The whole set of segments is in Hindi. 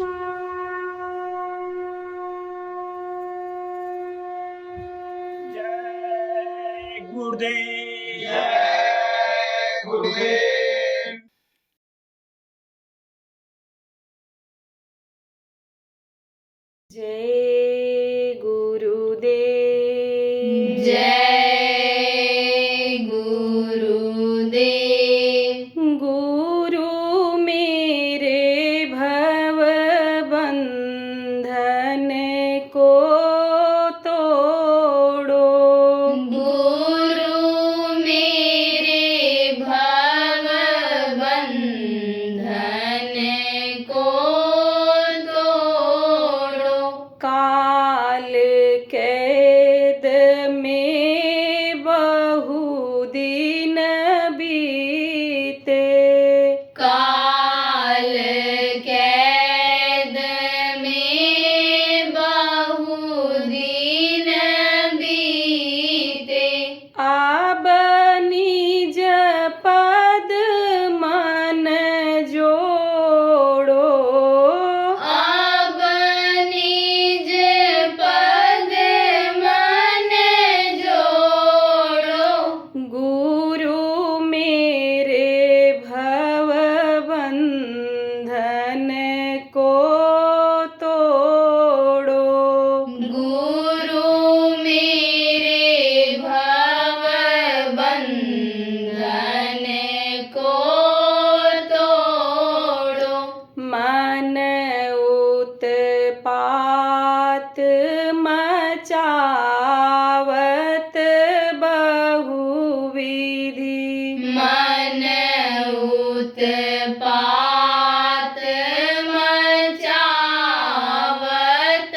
जय गुरुदेव। जय गुरुदेव। जय गुरुदेव। जय गुरुदेव। गुरु मेरे भव बंधन को तोड़ो। गुरु मेरे भव बंधन को तोड़ो। काल कैद में बहु दिन बीते। काल कैद में बहु दिन बीते। अब निज पद मन जोड़ो। अब निज पद मन जोड़ो। गुरु मेरे भव बंधन को तोड़ो। गुरु मेरे भव बंधन को तोड़ो। मन उत्पात मचावत बहुविधि। मन उत्पात मचावत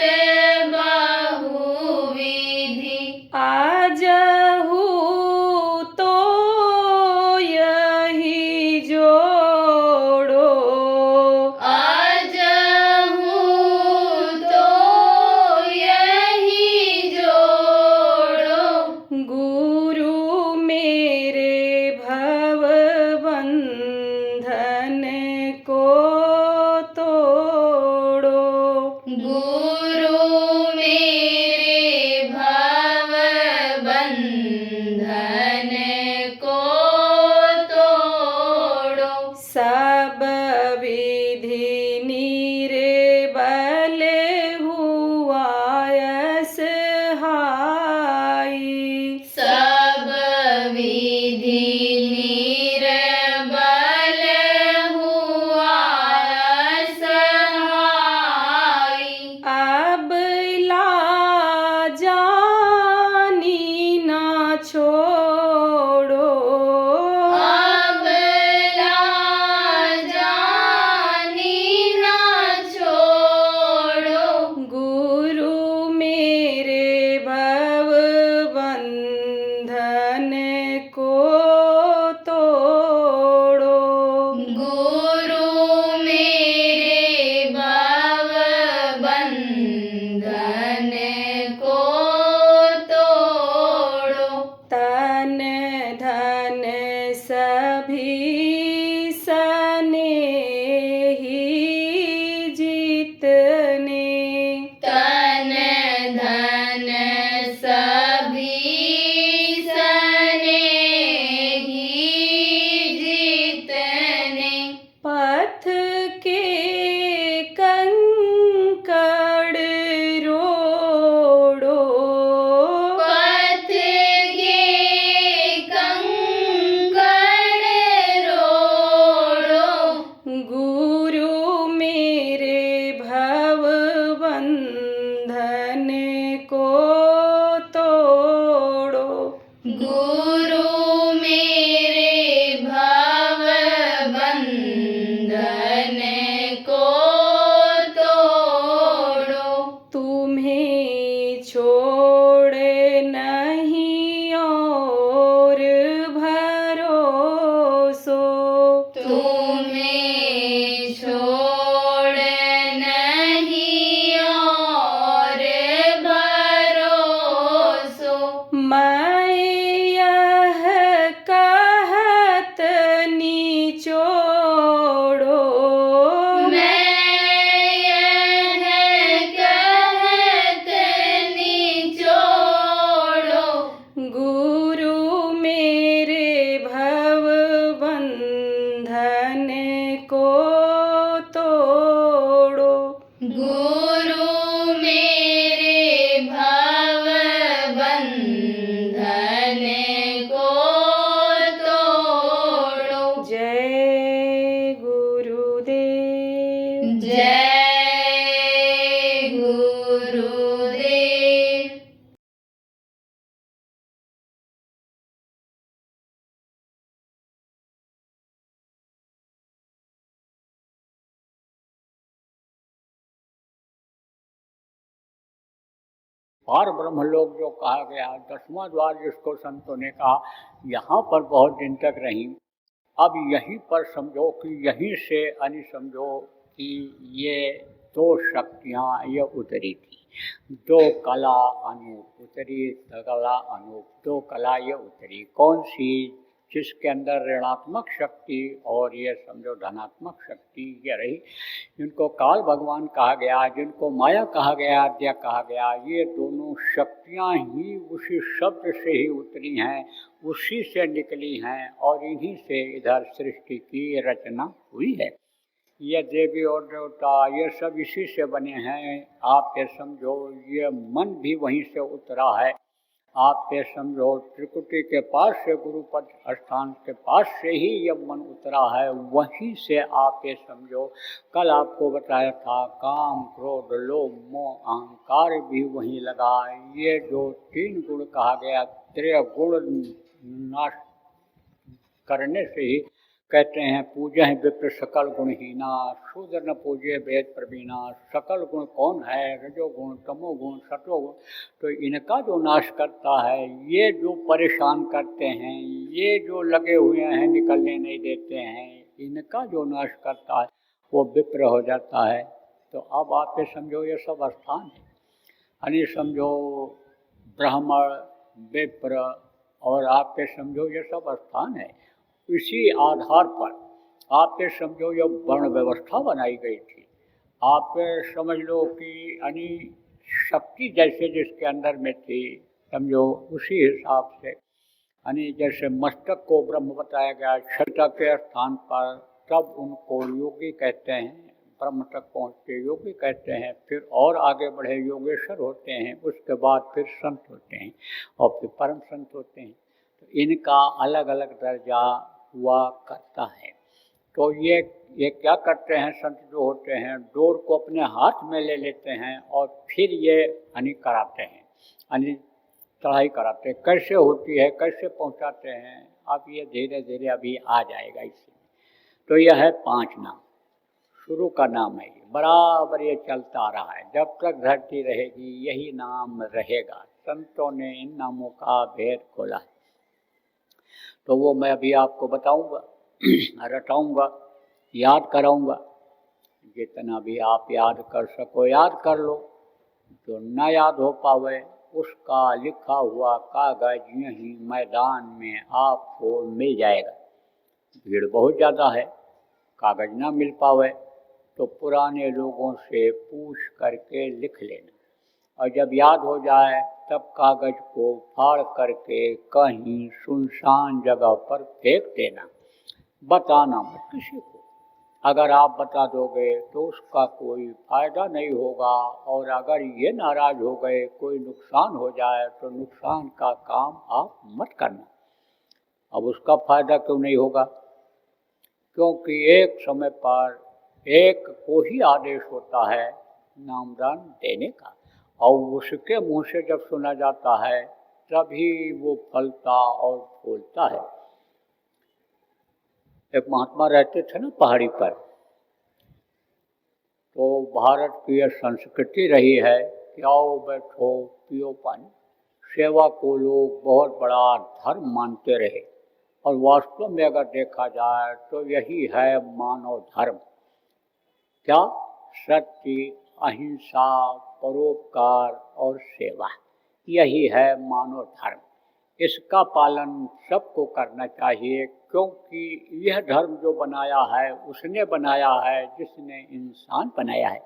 बहुविधि। आजहु तो यही जोड़ो। आजहु जय गुरुदेव। पार ब्रह्म लोक जो कहा गया, 10वां द्वार जिसको संतों ने कहा, यहाँ पर बहुत दिन तक रही। अब यहीं पर समझो कि यहीं से यानी समझो कि ये दो शक्तियाँ ये उतरी थी, दो कला अनूप उतरी, कला अनूप दो कला ये उतरी। कौन सी? जिसके अंदर ऋणात्मक शक्ति और ये समझो धनात्मक शक्ति ये रही, जिनको काल भगवान कहा गया, जिनको माया कहा गया, आद्या कहा गया, ये दोनों शक्तियाँ ही उसी शब्द से ही उतरी हैं, उसी से निकली हैं और इन्हीं से इधर सृष्टि की रचना हुई है। ये देवी और देवता ये सब इसी से बने हैं। आप ये समझो ये मन भी वहीं से उतरा है। आप ये समझो त्रिकुटी के पास से, गुरुपद स्थान के पास से ही ये मन उतरा है, वहीं से आप ये समझो। कल आपको बताया था काम क्रोध लोभ मोह अहंकार भी वहीं लगा। ये जो 3 गुण कहा गया, त्रय गुण नाश करने से ही कहते हैं पूजे विप्र सकल गुणहीना, शूद्र न पूजे वेद प्रवीणा। सकल गुण कौन है? रजोगुण तमोगुण सतोगुण। तो इनका जो नाश करता है, ये जो परेशान करते हैं, ये जो लगे हुए हैं निकलने नहीं देते हैं, इनका जो नाश करता है वो विप्र हो जाता है। तो अब आप ये समझो ये सब स्थान है, यानी समझो ब्राह्मण विप्र और आप ये समझो ये सब स्थान है। इसी आधार पर आप ये समझो ये वर्ण व्यवस्था बनाई गई थी। आप समझ लो कि यानी शक्ति जैसे जिसके अंदर में थी, समझो उसी हिसाब से, यानी जैसे मस्तक को ब्रह्म बताया गया छठा के स्थान पर, तब उनको योगी कहते हैं, ब्रह्म तक पहुँचते योगी कहते हैं। फिर और आगे बढ़े योगेश्वर होते हैं, उसके बाद फिर संत होते हैं और फिर परम संत होते हैं। तो इनका अलग अलग दर्जा हुआ करता है। तो ये क्या करते हैं संत जो होते हैं, डोर को अपने हाथ में ले लेते हैं और फिर ये यानी कराते हैं, यानी चढ़ाई कराते हैं। कैसे होती है, कैसे पहुंचाते हैं, अब ये धीरे धीरे अभी आ जाएगा इसमें। तो यह है 5 नाम, शुरू का नाम है, बराबर ये चलता रहा है, जब तक धरती रहेगी यही नाम रहेगा। संतों ने इन नामों का भेद खोला है, तो वो मैं अभी आपको बताऊंगा, रटाऊंगा, याद कराऊंगा। जितना भी आप याद कर सको याद कर लो, जो न याद हो पावे उसका लिखा हुआ कागज यहीं मैदान में आपको मिल जाएगा। भीड़ बहुत ज़्यादा है, कागज ना मिल पावे तो पुराने लोगों से पूछ करके लिख लेना, और जब याद हो जाए तब कागज को फाड़ करके कहीं सुनसान जगह पर फेंक देना। बताना मत किसी को। अगर आप बता दोगे तो उसका कोई फायदा नहीं होगा, और अगर ये नाराज हो गए, कोई नुकसान हो जाए तो नुकसान का काम आप मत करना। अब उसका फायदा क्यों नहीं होगा? क्योंकि एक समय पर एक को ही आदेश होता है नामदान देने का, और उसके मुंह से जब सुना जाता है तभी वो फलता और फूलता है। एक महात्मा रहते थे ना पहाड़ी पर, तो भारत की यह संस्कृति रही है कि आओ बैठो पियो पानी। सेवा को लोग बहुत बड़ा धर्म मानते रहे, और वास्तव में अगर देखा जाए तो यही है मानव धर्म। क्या? सत्य, अहिंसा, परोपकार और सेवा, यही है मानव धर्म। इसका पालन सबको करना चाहिए, क्योंकि यह धर्म जो बनाया है उसने बनाया है जिसने इंसान बनाया है।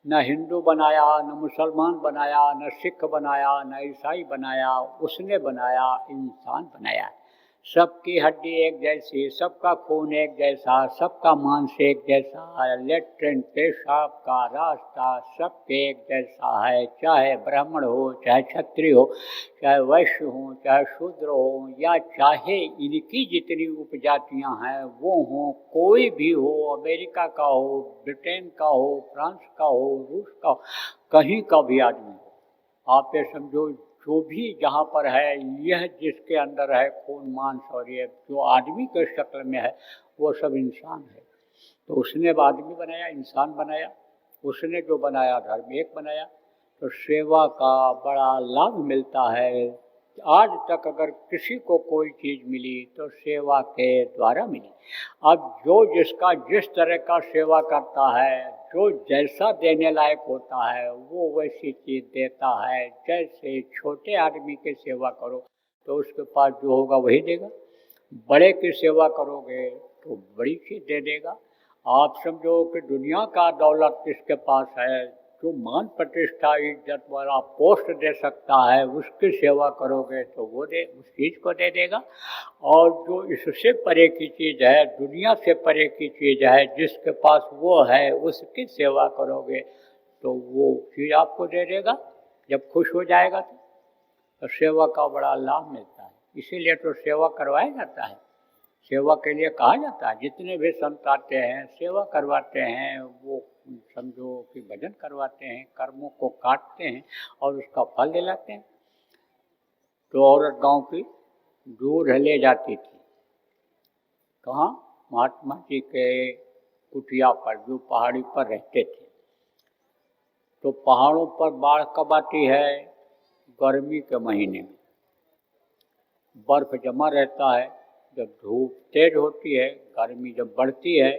न हिंदू बनाया, न मुसलमान बनाया, न सिख बनाया, न ईसाई बनाया, उसने बनाया, इंसान बनाया है। सबकी हड्डी एक जैसी, सबका खून एक जैसा, सबका मांस एक जैसा, लेट्रिन पेशाब का रास्ता सबके एक जैसा है। चाहे ब्राह्मण हो, चाहे क्षत्रिय हो, चाहे वैश्य हो, चाहे शूद्र हो, या चाहे इनकी जितनी उपजातियां हैं वो हों, कोई भी हो, अमेरिका का हो, ब्रिटेन का हो, फ्रांस का हो, रूस का हो, कहीं का भी आदमी हो, आप ये समझो जो भी जहाँ पर है, यह जिसके अंदर है खून मांस और ये जो आदमी के शक्ल में है वो सब इंसान है। तो उसने आदमी बनाया, इंसान बनाया, उसने जो बनाया धर्म एक बनाया। तो सेवा का बड़ा लाभ मिलता है। आज तक अगर किसी को कोई चीज़ मिली तो सेवा के द्वारा मिली। अब जो जिसका जिस तरह का सेवा करता है, जो जैसा देने लायक होता है वो वैसी चीज़ देता है। जैसे छोटे आदमी की सेवा करो तो उसके पास जो होगा वही देगा, बड़े की सेवा करोगे तो बड़ी चीज़ दे देगा। आप समझो कि दुनिया का दौलत किसके पास है, जो मान प्रतिष्ठा इज्जत वाला पोस्ट दे सकता है उसकी सेवा करोगे तो वो उस चीज़ को दे देगा। और जो इससे परे की चीज़ है, दुनिया से परे की चीज़ है, जिसके पास वो है उसकी सेवा करोगे तो वो चीज़ आपको दे देगा जब खुश हो जाएगा। तो सेवा का बड़ा लाभ मिलता है, इसीलिए तो सेवा करवाया जाता है। सेवा के लिए कहा जाता है, जितने भी संत आते हैं सेवा करवाते हैं, वो समझो कि भजन करवाते हैं, कर्मों को काटते हैं और उसका फल दिलाते हैं। तो औरत गांव की दूध ले जाती थी, कहाँ? महात्मा जी के कुटिया पर, जो पहाड़ी पर रहते थे। तो पहाड़ों पर बाढ़ कब आती है? गर्मी के महीने में बर्फ जमा रहता है। जब धूप तेज होती है, गर्मी जब बढ़ती है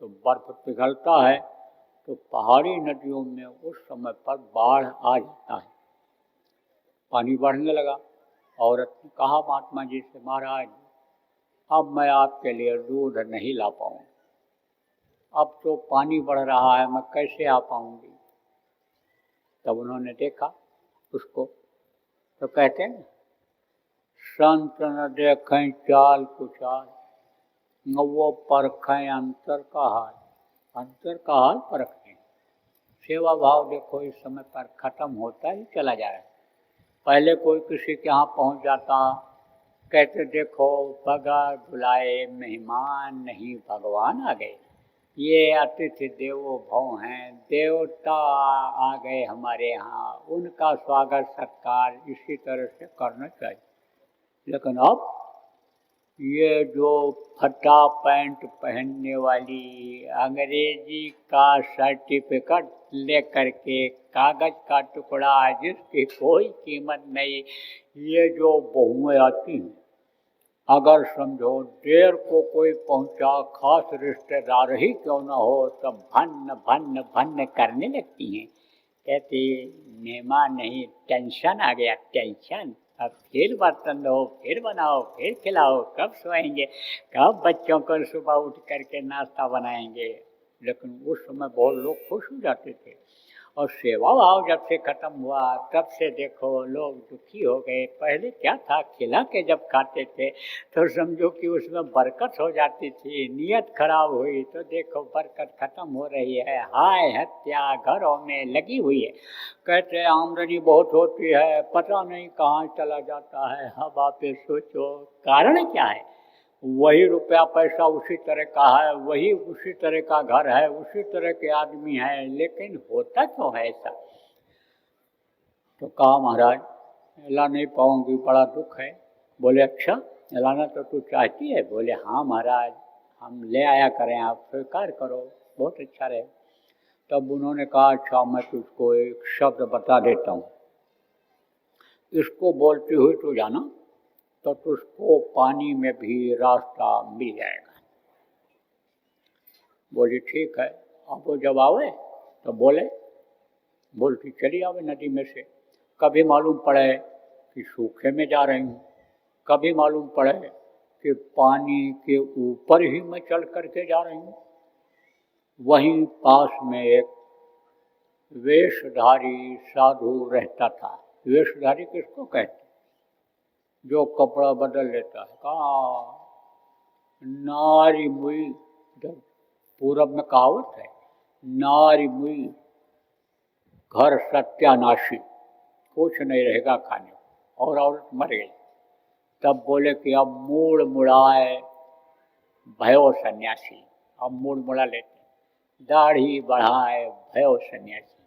तो बर्फ पिघलता है, तो पहाड़ी नदियों में उस समय पर बाढ़ आ जाता है, पानी बढ़ने लगा। औरत ने कहा महात्मा जी से, महाराज अब मैं आपके लिए दूध नहीं ला पाऊँ, अब तो पानी बढ़ रहा है, मैं कैसे आ पाऊँगी। तब उन्होंने देखा उसको, तो कहते हैं संत न देखें चाल कुचाल, न वो परखें अंतर का हाल। अंतर का हाल परखते हैं। सेवा भाव देखो इस समय पर खत्म होता ही चला जा रहा है। पहले कोई किसी के यहाँ पहुँच जाता, कहते देखो बगैर बुलाए मेहमान नहीं भगवान आ गए, ये अतिथि देवो भव हैं, देवता आ गए हमारे यहाँ, उनका स्वागत सत्कार इसी तरह से करना चाहिए। लेकिन अब ये जो फटा पैंट पहनने वाली, अंग्रेजी का सर्टिफिकेट लेकर के, कागज का टुकड़ा जिसकी कोई कीमत नहीं, ये जो बहुएं आती हैं, अगर समझो देर को कोई पहुंचा, खास रिश्तेदार ही क्यों ना हो, तो भन्न भन्न भन्न करने लगती हैं। कहती मेहमान नहीं, टेंशन आ गया, टेंशन। अब फिर बर्तन धो, फिर बनाओ, फिर खिलाओ, कब सोएंगे, कब बच्चों को सुबह उठ करके नाश्ता बनाएंगे। लेकिन उस समय बहुत लोग खुश हो जाते थे। और सेवा भाव जब से खत्म हुआ तब से देखो लोग दुखी हो गए। पहले क्या था, खिला के जब खाते थे तो समझो कि उसमें बरकत हो जाती थी। नियत खराब हुई तो देखो बरकत खत्म हो रही है। हाय हत्या घरों में लगी हुई है। कहते हैं आमदनी बहुत होती है, पता नहीं कहाँ चला जाता है। अब आप ये सोचो कारण क्या है? वही रुपया पैसा उसी तरह का है, वही उसी तरह का घर है, उसी तरह के आदमी हैं, लेकिन होता क्यों है ऐसा? तो कहा महाराज ला नहीं पाऊंगी, बड़ा दुख है। बोले अच्छा लाना तो तू चाहती है? बोले हाँ महाराज, हम ले आया करें, आप स्वीकार करो, बहुत अच्छा रहे। तब उन्होंने कहा अच्छा मैं तुझको एक शब्द बता देता हूँ, इसको बोलती हुई तो जाना तो तुझको पानी में भी रास्ता मिल जाएगा। बोली ठीक है। अब वो जब आवे तो बोलती चली आवे नदी में से। कभी मालूम पड़े कि सूखे में जा रही हूँ, कभी मालूम पड़े कि पानी के ऊपर ही मैं चल करके जा रही हूँ। वहीं पास में एक वेशधारी साधु रहता था। वेशधारी किसको कहते? जो कपड़ा बदल लेता है, कहा नारी मुई, जब पूरब में कहावत है, नारी मुई घर सत्यानाशी, कुछ नहीं रहेगा खाने को, और औरत मर गई। तब बोले कि अब मूड़ मुड़ाए भयो सन्यासी, अब मूड़ मुड़ा लेते हैं, दाढ़ी बढ़ाए भयो सन्यासी,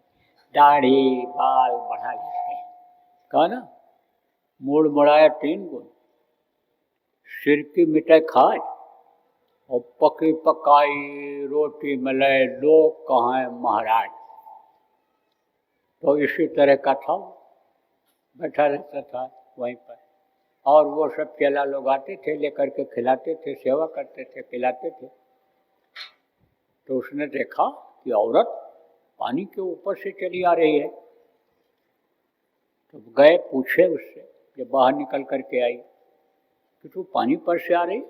दाढ़ी बाल बढ़ा लेते हैं। कहा ना, मूड़ मुड़ाए 3 गुण, सिर की मिठाई खाए और पकी पकाई रोटी मिले, लोग कहाँ महाराज। तो इसी तरह का था, बैठा रहता था वहीं पर, और वो सब चेला लोग आते थे, लेकर के खिलाते थे, सेवा करते थे, पिलाते थे। तो उसने देखा कि औरत पानी के ऊपर से चली आ रही है। तो गए, पूछे उससे, जब बाहर निकल करके आई कि तू पानी पर से आ रही?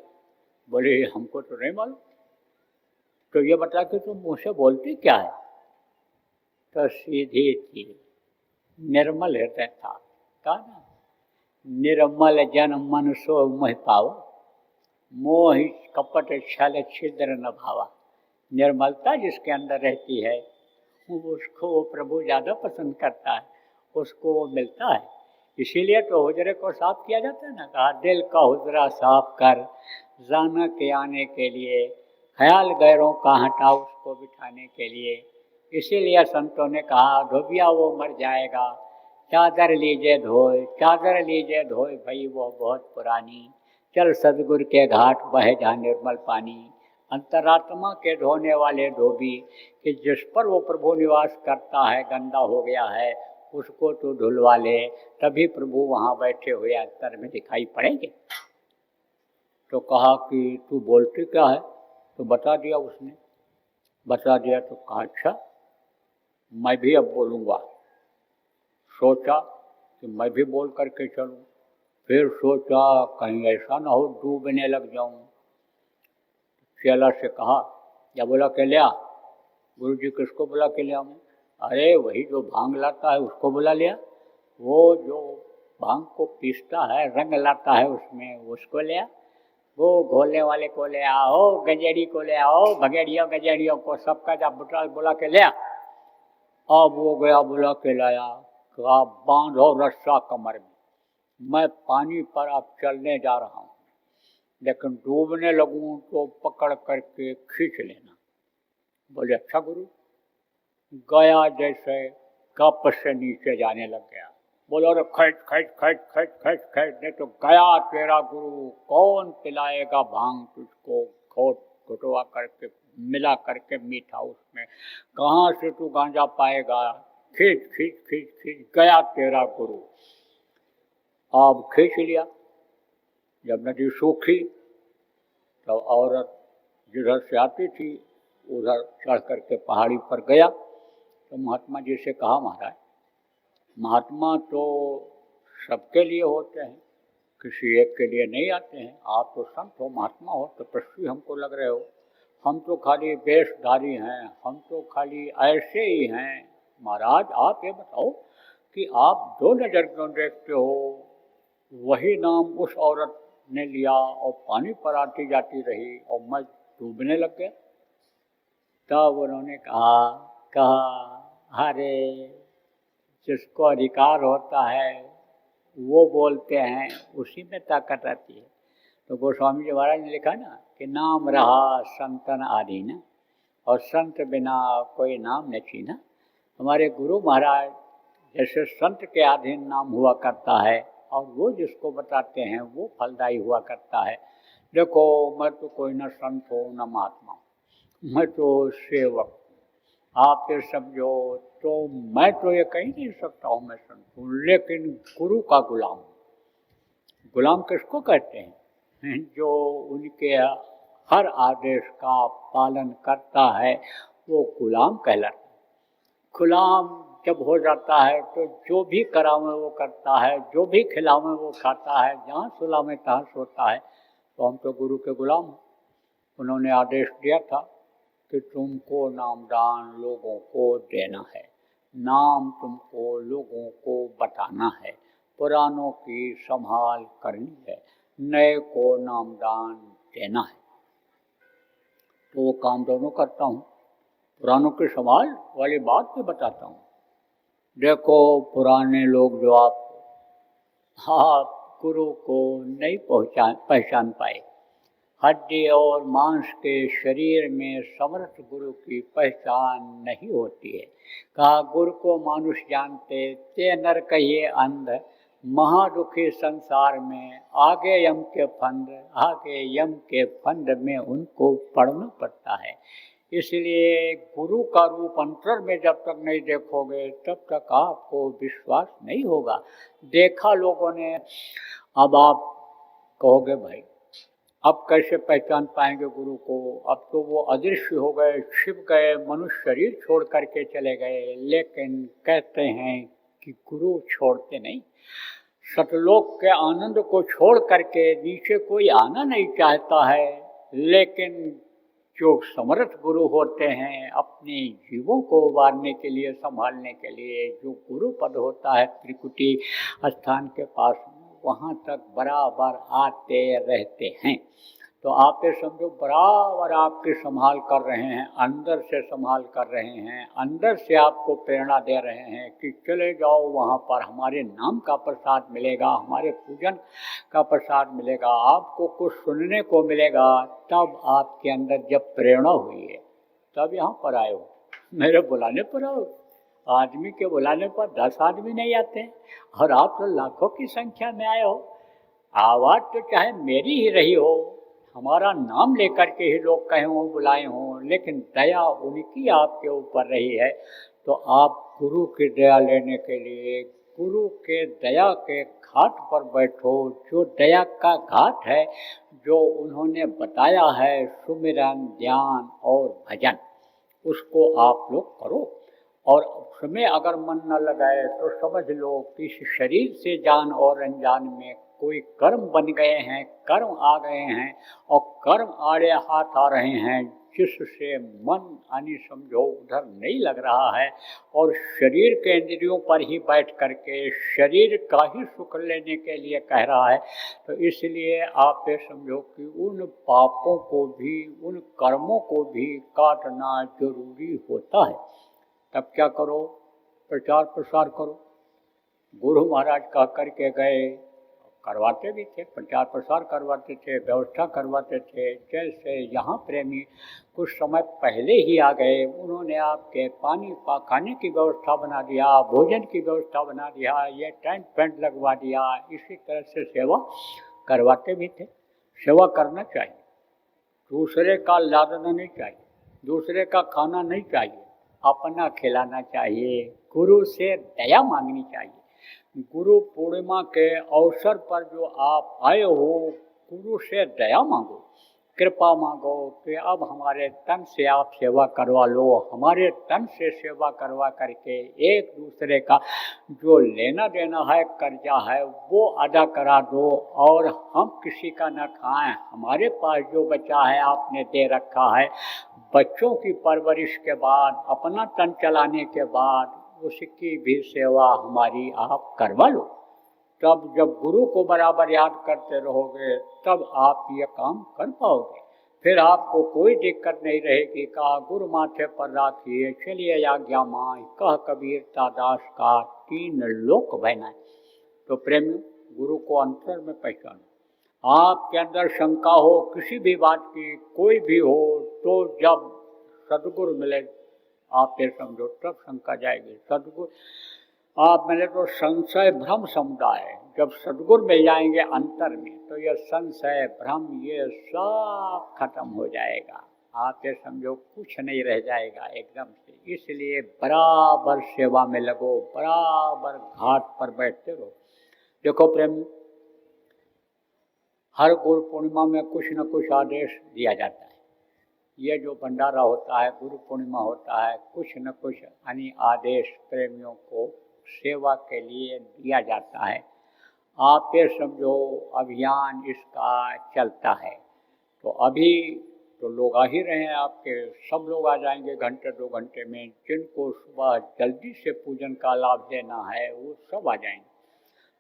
बोले हमको तो नहीं मालूम। तो ये बता कि तुम मुझसे बोलती क्या है? तो सीधी थी, निर्मल हृदय था। कहा ना, निर्मल जन मन सो मोह पावा, मोह कपट छल छिद्र न भावा। निर्मलता जिसके अंदर रहती है उसको वो प्रभु ज़्यादा पसंद करता है, उसको वो मिलता है। इसीलिए तो हुजरे को साफ किया जाता है ना, कहा दिल का हुजरा साफ कर, जाना के आने के लिए, ख्याल गैरों का हटा उसको बिठाने के लिए। इसीलिए संतों ने कहा धोबिया वो मर जाएगा, चादर लीजिए धोए, चादर लीजिए धोए भाई वो बहुत पुरानी, चल सदगुरु के घाट बहे जा निर्मल पानी। अंतरात्मा के धोने वाले धोबी कि जिस पर वो प्रभु निवास करता है गंदा हो गया है, उसको तो धुलवा ले, तभी प्रभु वहाँ बैठे हुए अंतर में दिखाई पड़ेंगे। तो कहा कि तू बोलती क्या है? तो बता दिया उसने, बता दिया। तो कहा अच्छा मैं भी अब बोलूँगा। सोचा कि मैं भी बोल करके चलूँ, फिर सोचा कहीं ऐसा ना हो डूबने लग जाऊँ। चेला से कहा, या बोला के लिया? गुरु जी किसको बुला के लिया? मैं, अरे वही जो भांग लाता है उसको बुला लिया, वो जो भांग को पीसता है, रंग लाता है उसमें, उसको लिया, वो घोलने वाले को ले आओ, गजेड़ी को ले आओ, भगेड़ियों गजेड़ियों को सबका जब बुला के लिया। अब वो गया बुला के लाया, कहा बांधो रस्सा कमर में, मैं पानी पर अब चलने जा रहा हूँ, लेकिन डूबने लगूँ तो पकड़ करके खींच लेना। बोले अच्छा गुरु। गया जैसे कप से नीचे जाने लग गया। बोलो अरे खैच खैच खैच खैच खैच खैच, नहीं तो गया तेरा गुरु, कौन पिलाएगा भांग तुझको, खोट घुटवा करके मिला करके मीठा उसमें, कहाँ से तू गांजा पाएगा, खींच खींच खींच खींच, गया तेरा गुरु। अब खींच लिया। जब नदी सूखी तो औरत जिधर से आती थी उधर चढ़ करके पहाड़ी पर गया। तो महात्मा जी से कहा महाराज, महात्मा तो सबके लिए होते हैं, किसी एक के लिए नहीं आते हैं, आप तो संत हो, महात्मा हो, तपस्वी हमको लग रहे हो, हम तो खाली वेशधारी हैं, हम तो खाली ऐसे ही हैं। महाराज आप ये बताओ कि आप जो नज़र क्यों देखते हो, वही नाम उस औरत ने लिया और पानी पर आती जाती रही और मैं डूबने लग गया। तब उन्होंने कहा अरे जिसको अधिकार होता है वो बोलते हैं, उसी में ताकत रहती है। तो गोस्वामी जी महाराज ने लिखा ना कि नाम रहा संतन आधीन, और संत बिना कोई नाम न छीना। हमारे गुरु महाराज जैसे संत के अधीन नाम हुआ करता है, और वो जिसको बताते हैं वो फलदायी हुआ करता है। देखो मैं तो कोई न संत हो न महात्मा हूँ, मैं तो सेवक, आप ये समझो। तो मैं तो ये कह नहीं सकता हूँ मैं संत हूँ, लेकिन गुरु का गुलाम। गुलाम किसको कहते हैं? जो उनके हर आदेश का पालन करता है वो गुलाम कहलाता है। गुलाम जब हो जाता है तो जो भी करावे वो करता है, जो भी खिलावे वो खाता है, जहाँ सुलावे तहाँ सोता है। तो हम तो गुरु के गुलाम हैं। उन्होंने आदेश दिया था कि तुमको नामदान लोगों को देना है, नाम तुमको लोगों को बताना है, पुरानों की संभाल करनी है, नए को नामदान देना है। तो वो काम दोनों करता हूँ। पुरानों की संभाल वाली बात भी बताता हूँ। देखो पुराने लोग जो आप गुरु को नहीं पहचान पाए, हड्डी और मांस के शरीर में समर्थ गुरु की पहचान नहीं होती है। कहा गुरु को मानुष जानते ते नर कहिए अंध, महादुखी संसार में आगे यम के फंद में उनको पढ़ना पड़ता है। इसलिए गुरु का रूप अंतर में जब तक नहीं देखोगे तब तक आपको विश्वास नहीं होगा। देखा लोगों ने, अब आप कहोगे भाई अब कैसे पहचान पाएंगे गुरु को, अब तो वो अदृश्य हो गए, छिप गए, मनुष्य शरीर छोड़ करके चले गए। लेकिन कहते हैं कि गुरु छोड़ते नहीं। सतलोक के आनंद को छोड़ करके नीचे कोई आना नहीं चाहता है, लेकिन जो समर्थ गुरु होते हैं अपने जीवों को उबारने के लिए, संभालने के लिए, जो गुरु पद होता है त्रिकुटी स्थान के पास, वहाँ तक बराबर आते रहते हैं। तो आप ये समझो बराबर आपकी संभाल कर रहे हैं, अंदर से संभाल कर रहे हैं, अंदर से आपको प्रेरणा दे रहे हैं कि चले जाओ वहाँ पर, हमारे नाम का प्रसाद मिलेगा, हमारे पूजन का प्रसाद मिलेगा, आपको कुछ सुनने को मिलेगा। तब आपके अंदर जब प्रेरणा हुई है तब यहाँ पर आए हो। मेरे बुलाने पर आओ। आदमी के बुलाने पर 10 आदमी नहीं आते हैं और आप तो लाखों की संख्या में आए हो। आवाज़ तो चाहे मेरी ही रही हो, हमारा नाम लेकर के ही लोग कहे हों, बुलाए हों, लेकिन दया उनकी आपके ऊपर रही है। तो आप गुरु की दया लेने के लिए गुरु के दया के घाट पर बैठो। जो दया का घाट है, जो उन्होंने बताया है, सुमिरन, ध्यान और भजन, उसको आप लोग करो। और उसमें अगर मन न लगाए तो समझ लो कि इस शरीर से जान और अनजान में कोई कर्म बन गए हैं, कर्म आ गए हैं और कर्म आड़े हाथ आ रहे हैं, जिससे मन यानी समझो उधर नहीं लग रहा है और शरीर के इंद्रियों पर ही बैठ करके शरीर का ही सुख लेने के लिए कह रहा है। तो इसलिए आप ये समझो कि उन पापों को भी, उन कर्मों को भी काटना जरूरी होता है। तब क्या करो, प्रचार प्रसार करो। गुरु महाराज कह करके गए, करवाते भी थे, प्रचार प्रसार करवाते थे, व्यवस्था करवाते थे। जैसे यहाँ प्रेमी कुछ समय पहले ही आ गए, उन्होंने आपके पानी खाने की व्यवस्था बना दिया, भोजन की व्यवस्था बना दिया, ये टेंट पेंट लगवा दिया। इसी तरह से सेवा करवाते भी थे। सेवा करना चाहिए, दूसरे का लादना नहीं चाहिए, दूसरे का खाना नहीं चाहिए, अपना खिलाना चाहिए, गुरु से दया मांगनी चाहिए। गुरु पूर्णिमा के अवसर पर जो आप आए हो, गुरु से दया मांगो, कृपा मांगो कि अब हमारे तन से आप सेवा करवा लो, हमारे तन से सेवा करवा करके एक दूसरे का जो लेना देना है, कर्जा है, वो अदा करा दो और हम किसी का न खाएं। हमारे पास जो बचा है आपने दे रखा है, बच्चों की परवरिश के बाद, अपना तन चलाने के बाद उसकी भी सेवा हमारी आप करवा लो। तब जब गुरु को बराबर याद करते रहोगे तब आप ये काम कर पाओगे। फिर आपको कोई दिक्कत नहीं रहेगी। कहा गुरु माथे पर राखिए, चलिए आज्ञा माँ, कह कबीर दास का 3 लोक बहनाए। तो प्रेमियों, गुरु को अंतर में पहचानो। आपके अंदर शंका हो किसी भी बात की, कोई भी हो, तो जब सदगुरु मिले आप ये समझो तब शंका जाएगी। सदगुरु आप मिले तो संशय भ्रम समुदाय, जब सदगुरु मिल जाएंगे अंतर में तो ये संशय भ्रम ये सब खत्म हो जाएगा। आप ये समझो कुछ नहीं रह जाएगा एकदम से। इसलिए बराबर सेवा में लगो, बराबर घाट पर बैठते रहो। देखो प्रेम, हर गुरु पूर्णिमा में कुछ न कुछ आदेश दिया जाता है। ये जो भंडारा होता है, गुरु पूर्णिमा होता है, कुछ न कुछ यानी आदेश प्रेमियों को सेवा के लिए दिया जाता है। आप ये समझो अभियान इसका चलता है। तो अभी तो लोग आ ही रहे हैं, आपके सब लोग आ जाएंगे घंटे 2 घंटे में। जिनको सुबह जल्दी से पूजन का लाभ लेना है वो सब आ जाएंगे।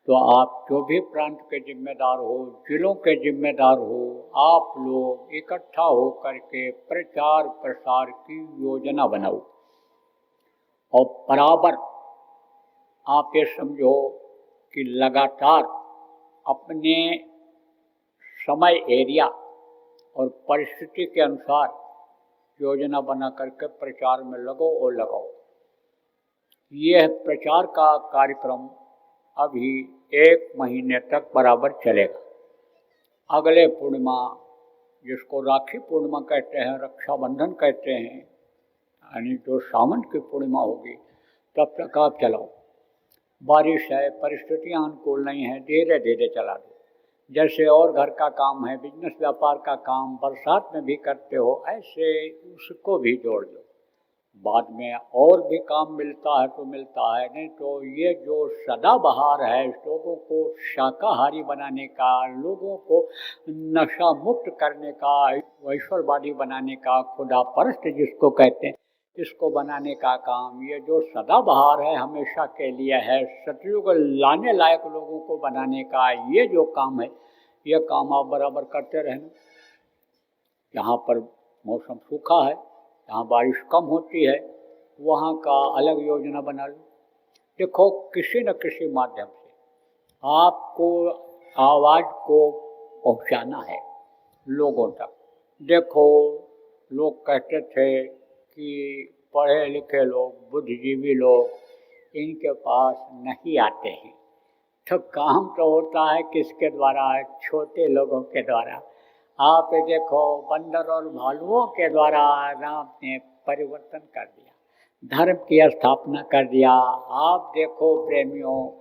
तो आप जो भी प्रांत के जिम्मेदार हो, जिलों के जिम्मेदार हो, आप लोग इकट्ठा हो करके प्रचार प्रसार की योजना बनाओ और बराबर आप ये समझो कि लगातार अपने समय, एरिया और परिस्थिति के अनुसार योजना बना करके प्रचार में लगो और लगाओ। यह प्रचार का कार्यक्रम अभी 1 महीने तक बराबर चलेगा। अगले पूर्णिमा, जिसको राखी पूर्णिमा कहते हैं, रक्षाबंधन कहते हैं, यानी जो सावन की पूर्णिमा होगी, तब तक आप चलाओ। बारिश है, परिस्थितियाँ अनुकूल नहीं है, धीरे धीरे चला दो। जैसे और घर का काम है, बिजनेस व्यापार का काम बरसात में भी करते हो, ऐसे उसको भी जोड़ दो। बाद में और भी काम मिलता है तो मिलता है, नहीं तो ये जो सदाबहार है, लोगों को शाकाहारी बनाने का, लोगों को नशा मुक्त करने का, ईश्वरवादी बनाने का, खुदा परस्त जिसको कहते हैं, इसको बनाने का काम, ये जो सदाबहार है, हमेशा के लिए है, सतयुग लाने लायक लोगों को बनाने का ये जो काम है, ये काम आप बराबर करते रहना। जहाँ पर मौसम सूखा है, जहाँ बारिश कम होती है, वहाँ का अलग योजना बना लो। देखो, किसी न किसी माध्यम से आपको आवाज़ को पहुँचाना है लोगों तक। देखो, लोग कहते थे कि पढ़े लिखे लोग, बुद्धिजीवी लोग इनके पास नहीं आते हैं, तो काम तो होता है किसके द्वारा? छोटे लोगों के द्वारा। आप देखो, बंदर और भालुओं के द्वारा राम ने परिवर्तन कर दिया, धर्म की स्थापना कर दिया। आप देखो प्रेमियों,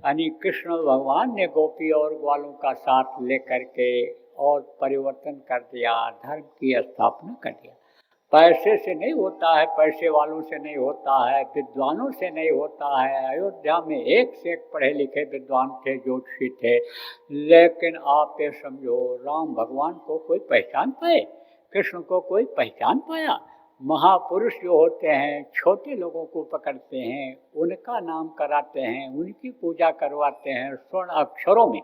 यानी कृष्ण भगवान ने गोपी और ग्वालों का साथ लेकर के और परिवर्तन कर दिया, धर्म की स्थापना कर दिया। पैसे से नहीं होता है, पैसे वालों से नहीं होता है, विद्वानों से नहीं होता है। अयोध्या में एक से एक पढ़े लिखे विद्वान थे, ज्योतिषी थे, लेकिन आप ये समझो, राम भगवान को कोई पहचान पाए? कृष्ण को कोई पहचान पाया? महापुरुष जो होते हैं, छोटे लोगों को पकड़ते हैं, उनका नाम कराते हैं, उनकी पूजा करवाते हैं, स्वर्ण अक्षरों में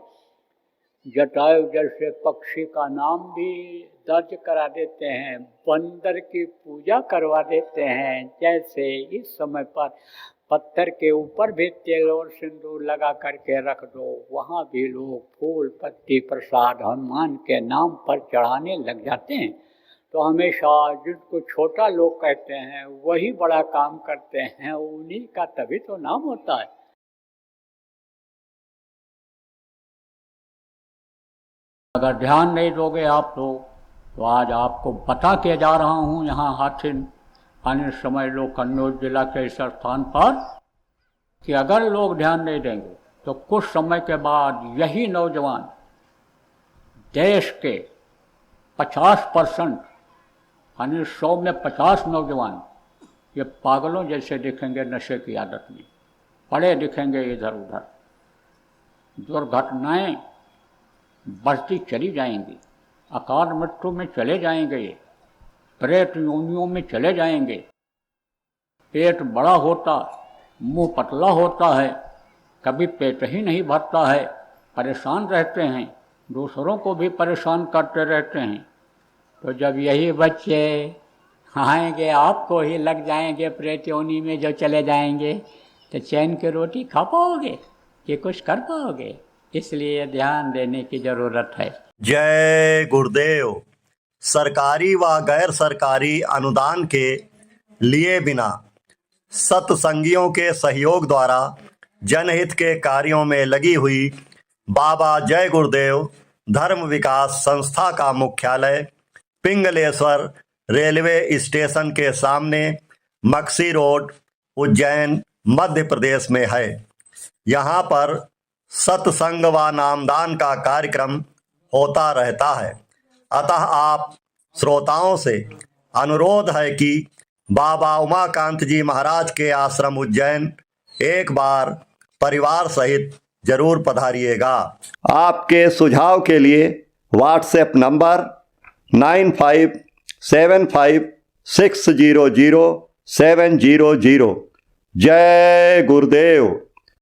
जटायु जैसे पक्षी का नाम भी दर्ज करा देते हैं, बंदर की पूजा करवा देते हैं। जैसे इस समय पर पत्थर के ऊपर भी तेल और सिंदूर लगा करके रख दो, वहाँ भी लोग फूल पत्ती प्रसाद हनुमान के नाम पर चढ़ाने लग जाते हैं। तो हमेशा जिनको छोटा लोग कहते हैं वही बड़ा काम करते हैं, उन्हीं का तभी तो नाम होता है। अगर ध्यान नहीं दोगे आप लोग, तो आज आपको बता के जा रहा हूँ, यहाँ हाथिन आने समय लो कन्नौज जिला के इस स्थान पर, कि अगर लोग ध्यान नहीं देंगे तो कुछ समय के बाद यही नौजवान देश के 50%, यानी 100 में 50 नौजवान ये पागलों जैसे दिखेंगे, नशे की आदत में पड़े दिखेंगे इधर उधर। दुर्घटनाएं बढ़ती चली जाएंगी, अकाल मृत्यु में चले जाएंगे, ये प्रेत योनियों में चले जाएंगे। पेट बड़ा होता, मुंह पतला होता है, कभी पेट ही नहीं भरता है, परेशान रहते हैं, दूसरों को भी परेशान करते रहते हैं। तो जब यही बच्चे आएंगे, आपको ही लग जाएंगे प्रेत योनि में जो चले जाएंगे, तो चैन की रोटी खा पाओगे कि कुछ कर पाओगे? इसलिए ध्यान देने की जरूरत है। जय गुरुदेव। सरकारी व गैर सरकारी अनुदान के लिए बिना सत्संगियों के सहयोग द्वारा जनहित के कार्यों में लगी हुई बाबा जय गुरुदेव धर्म विकास संस्था का मुख्यालय पिंगलेश्वर रेलवे स्टेशन के सामने मक्सी रोड, उज्जैन, मध्य प्रदेश में है। यहाँ पर सत्संग व नामदान का कार्यक्रम होता रहता है। अतः आप श्रोताओं से अनुरोध है कि बाबा उमाकांत जी महाराज के आश्रम उज्जैन एक बार परिवार सहित जरूर पधारिएगा। आपके सुझाव के लिए व्हाट्सएप नंबर 9575600700। जय गुरुदेव।